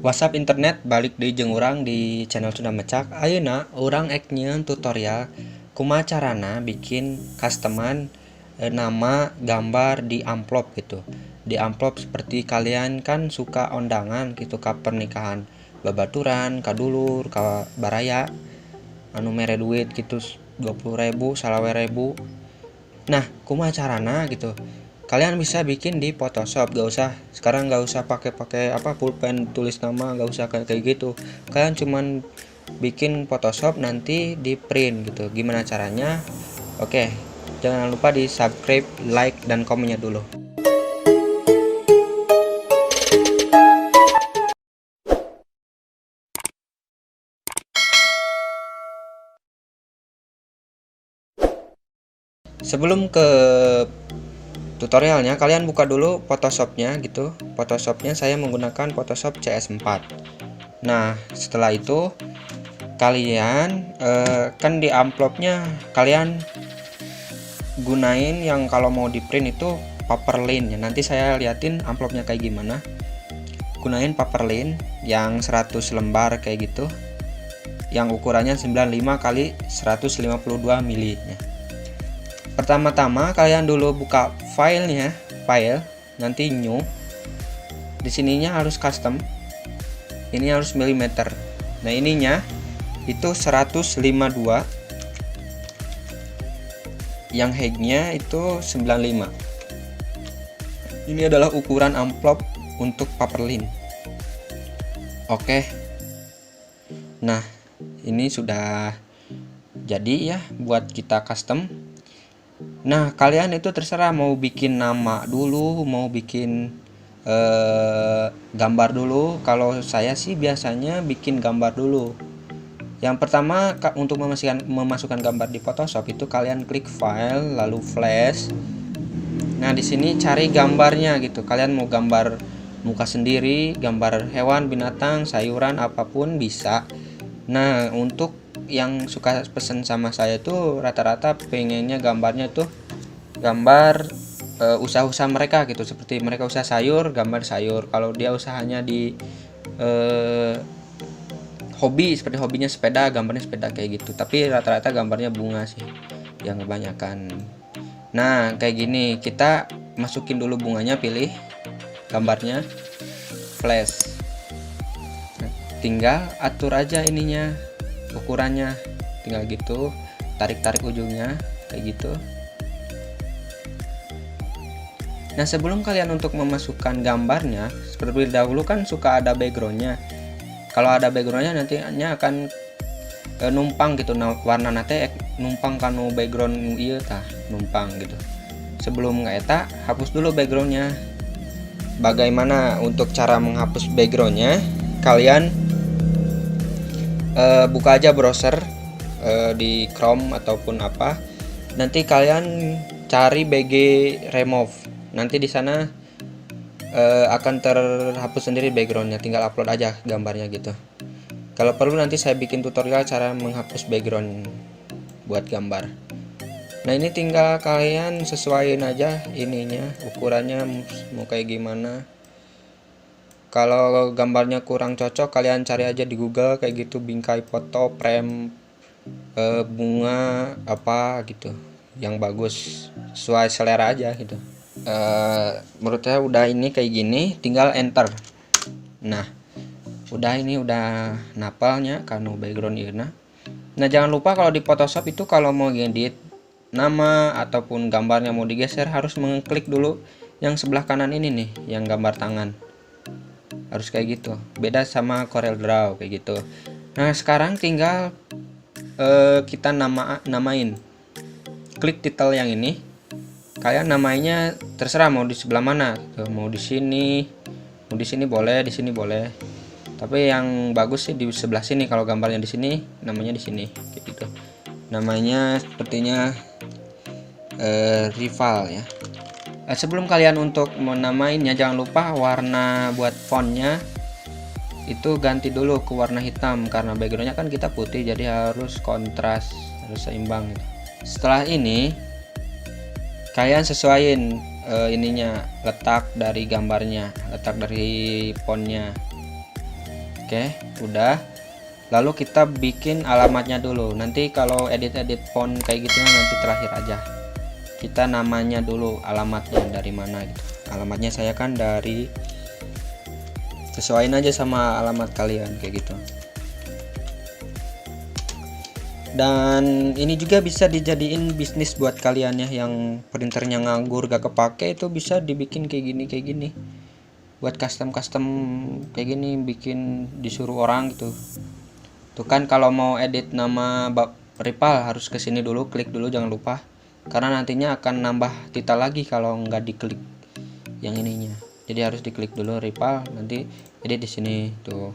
WhatsApp internet balik di jeung urang di channel Sunda Mecak. Ayeuna urang ek nyieun tutorial kumaha carana bikin customan nama gambar di amplop gitu. Di amplop seperti kalian kan suka undangan gitu ka pernikahan, babaturan, ka dulur, ka baraya, anu mere duit gitu 20.000, salawe ribu. Nah, kumaha carana gitu. Kalian bisa bikin di Photoshop, gak usah pakai pulpen tulis nama, gak usah kayak gitu. Kalian cuman bikin Photoshop, nanti di print gitu. Gimana caranya? Oke, jangan lupa di subscribe, like, dan komennya dulu. Sebelum ke tutorialnya, kalian buka dulu Photoshopnya gitu. Photoshopnya saya menggunakan Photoshop CS4. Nah, setelah itu kalian kan di amplopnya kalian gunain yang kalau mau di print itu paperlin ya. Nanti saya liatin amplopnya kayak gimana. Gunain paperlin yang 100 lembar kayak gitu, yang ukurannya 95 kali 152 mili ya. Pertama-tama kalian dulu buka filenya, file, nanti new. Di sininya harus custom. Ini harus milimeter. Nah, ininya itu 152. Yang height-nya itu 95. Ini adalah ukuran amplop untuk paperlin. Oke. Nah, ini sudah jadi ya buat kita custom. Nah, kalian itu terserah mau bikin nama dulu, mau bikin gambar dulu. Kalau saya sih biasanya bikin gambar dulu. Yang pertama, untuk memasukkan gambar di Photoshop itu kalian klik file lalu flash. Nah, di sini cari gambarnya gitu. Kalian mau gambar muka sendiri, gambar hewan, binatang, sayuran, apapun bisa. Nah, untuk yang suka pesen sama saya tuh rata-rata pengennya gambarnya tuh gambar usaha-usaha mereka gitu, seperti mereka usaha sayur, gambar sayur. Kalau dia usahanya di hobi, seperti hobinya sepeda, gambarnya sepeda kayak gitu. Tapi rata-rata gambarnya bunga sih yang kebanyakan. Nah, kayak gini, kita masukin dulu bunganya, pilih gambarnya, flash. Nah, tinggal atur aja ininya, ukurannya, tinggal gitu, tarik-tarik ujungnya kayak gitu. Nah, sebelum kalian untuk memasukkan gambarnya, seperti dahulu kan suka ada backgroundnya. Kalau ada backgroundnya nantinya akan numpang gitu, warna nate numpang kanu background iya tah, numpang gitu. Sebelum eta, hapus dulu backgroundnya. Bagaimana untuk cara menghapus backgroundnya? Kalian buka aja browser di Chrome ataupun apa. Nanti kalian cari BG remove. Nanti di sana akan terhapus sendiri backgroundnya. Tinggal upload aja gambarnya gitu. Kalau perlu nanti saya bikin tutorial cara menghapus background buat gambar. Nah, ini tinggal kalian sesuaiin aja ininya, ukurannya mau kayak gimana. Kalau gambarnya kurang cocok, kalian cari aja di Google kayak gitu, bingkai foto, frame, bunga apa gitu, yang bagus sesuai selera aja gitu. Menurut saya udah ini kayak gini, tinggal enter. Nah, udah ini udah napalnya karena background irna. Nah, jangan lupa kalau di Photoshop itu kalau mau ngedit nama ataupun gambarnya mau digeser harus mengklik dulu yang sebelah kanan ini nih, yang gambar tangan. Harus kayak gitu. Beda sama Corel Draw kayak gitu. Nah, sekarang tinggal kita namain. Klik title yang ini. Kalian namanya terserah mau di sebelah mana. Tuh, mau di sini boleh, di sini boleh. Tapi yang bagus sih di sebelah sini. Kalau gambarnya di sini, namanya di sini kayak gitu. Namanya sepertinya rival ya. Sebelum kalian untuk menamainnya, jangan lupa warna buat fontnya itu ganti dulu ke warna hitam, karena backgroundnya kan kita putih, jadi harus kontras, harus seimbang gitu. Setelah ini kalian sesuaiin ininya, letak dari gambarnya, letak dari fontnya. Oke, udah. Lalu kita bikin alamatnya dulu. Nanti kalau edit-edit font kayak gitu nanti terakhir aja. Kita namanya dulu, alamatnya dari mana gitu. Alamatnya saya kan dari, sesuaiin aja sama alamat kalian kayak gitu. Dan ini juga bisa dijadiin bisnis buat kalian ya, yang printernya nganggur gak kepake, itu bisa dibikin kayak gini buat custom kayak gini, bikin disuruh orang gitu. Tuh kan kalau mau edit nama rival harus kesini dulu, klik dulu jangan lupa, karena nantinya akan nambah titel lagi kalau nggak diklik yang ininya. Jadi harus diklik dulu rival, nanti edit di sini tuh.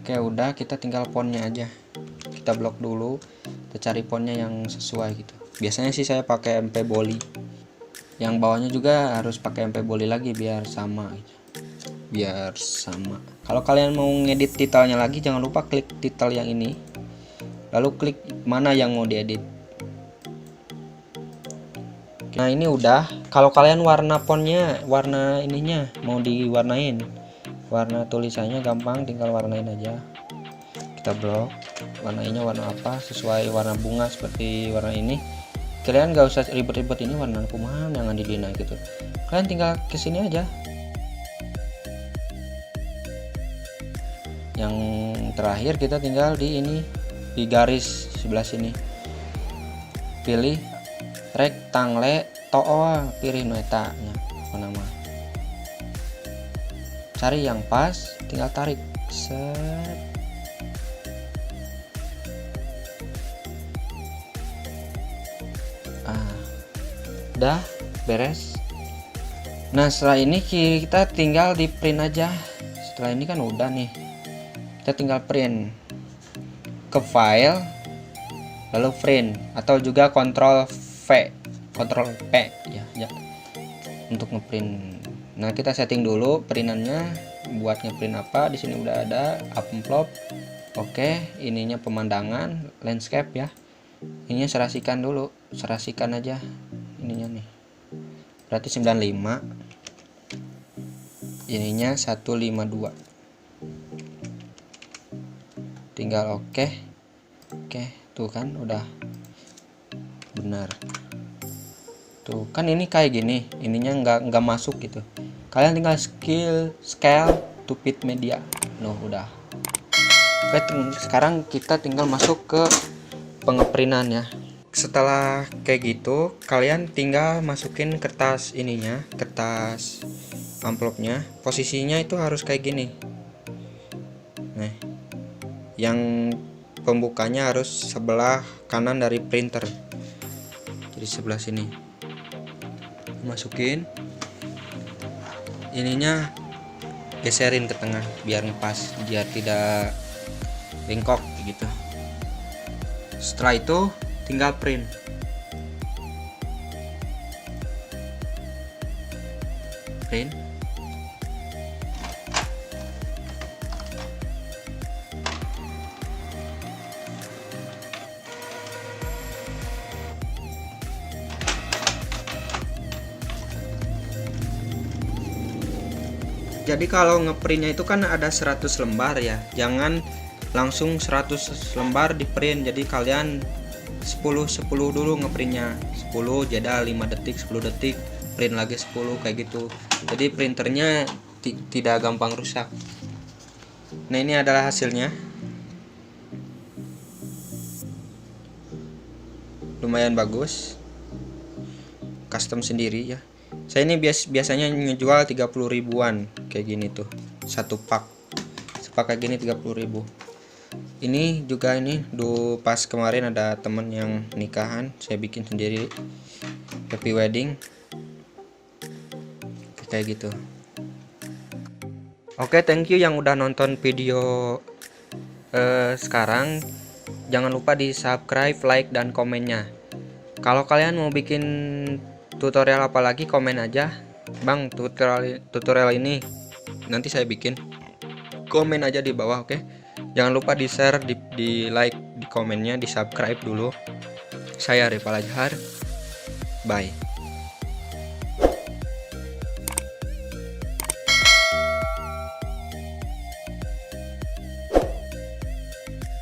Oke, udah, kita tinggal fontnya aja. Kita blok dulu, kita cari fontnya yang sesuai gitu. Biasanya sih saya pakai MP Boli. Yang bawahnya juga harus pakai MP Boli lagi biar sama gitu. Biar sama. Kalau kalian mau ngedit titelnya lagi, jangan lupa klik titel yang ini, lalu klik mana yang mau diedit. Nah ini udah. Kalau kalian warna fontnya, warna ininya mau diwarnain, warna tulisannya gampang, tinggal warnain aja. Kita blok, warnainya warna apa, sesuai warna bunga seperti warna ini. Kalian gak usah ribet-ribet ini warna kumaha yang didina gitu, kalian tinggal kesini aja. Yang terakhir kita tinggal di ini, di garis sebelah sini, pilih rectangle toa, pilih nueta nya nama, cari yang pas, tinggal tarik set. Udah beres. Nah setelah ini kita tinggal di print aja. Setelah ini kan udah nih, kita tinggal print ke file, lalu print, atau juga Ctrl P ya untuk ngeprint. Nah kita setting dulu printannya buat ngeprint apa. Di sini udah ada amplop. Oke, ininya pemandangan landscape ya, ininya serasikan dulu, serasikan aja ininya nih, berarti 95, ininya 152. Tinggal oke, tuh kan udah benar. Tuh kan ini kayak gini, ininya nggak masuk gitu. Kalian tinggal scale to fit media. Noh udah. Oke, sekarang kita tinggal masuk ke pengeprintan ya. Setelah kayak gitu, kalian tinggal masukin kertas ininya, kertas amplopnya. Posisinya itu harus kayak gini. Nah, yang pembukanya harus sebelah kanan dari printer, jadi sebelah sini. Masukin ininya, geserin ke tengah biar ngepas, biar tidak bengkok gitu. Setelah itu tinggal print. Jadi kalau ngeprintnya itu kan ada 100 lembar ya, jangan langsung 100 lembar di print. Jadi kalian 10 dulu ngeprintnya, 10 jeda 5 detik, 10 detik, print lagi 10 kayak gitu. Jadi printernya tidak gampang rusak. Nah ini adalah hasilnya, lumayan bagus, custom sendiri ya. Saya ini biasanya ngejual 30 ribuan kayak gini tuh, satu pak kayak gini 30 ribu. Ini juga ini pas kemarin ada temen yang nikahan, saya bikin sendiri, happy wedding kayak gitu. Oke, thank you yang udah nonton video sekarang. Jangan lupa di subscribe, like, dan komennya. Kalau kalian mau bikin tutorial apa lagi, komen aja, bang, tutorial ini nanti saya bikin. Komen aja di bawah, oke? Jangan lupa di share, di like, di komennya, di subscribe dulu. Saya Rival Azhar, bye.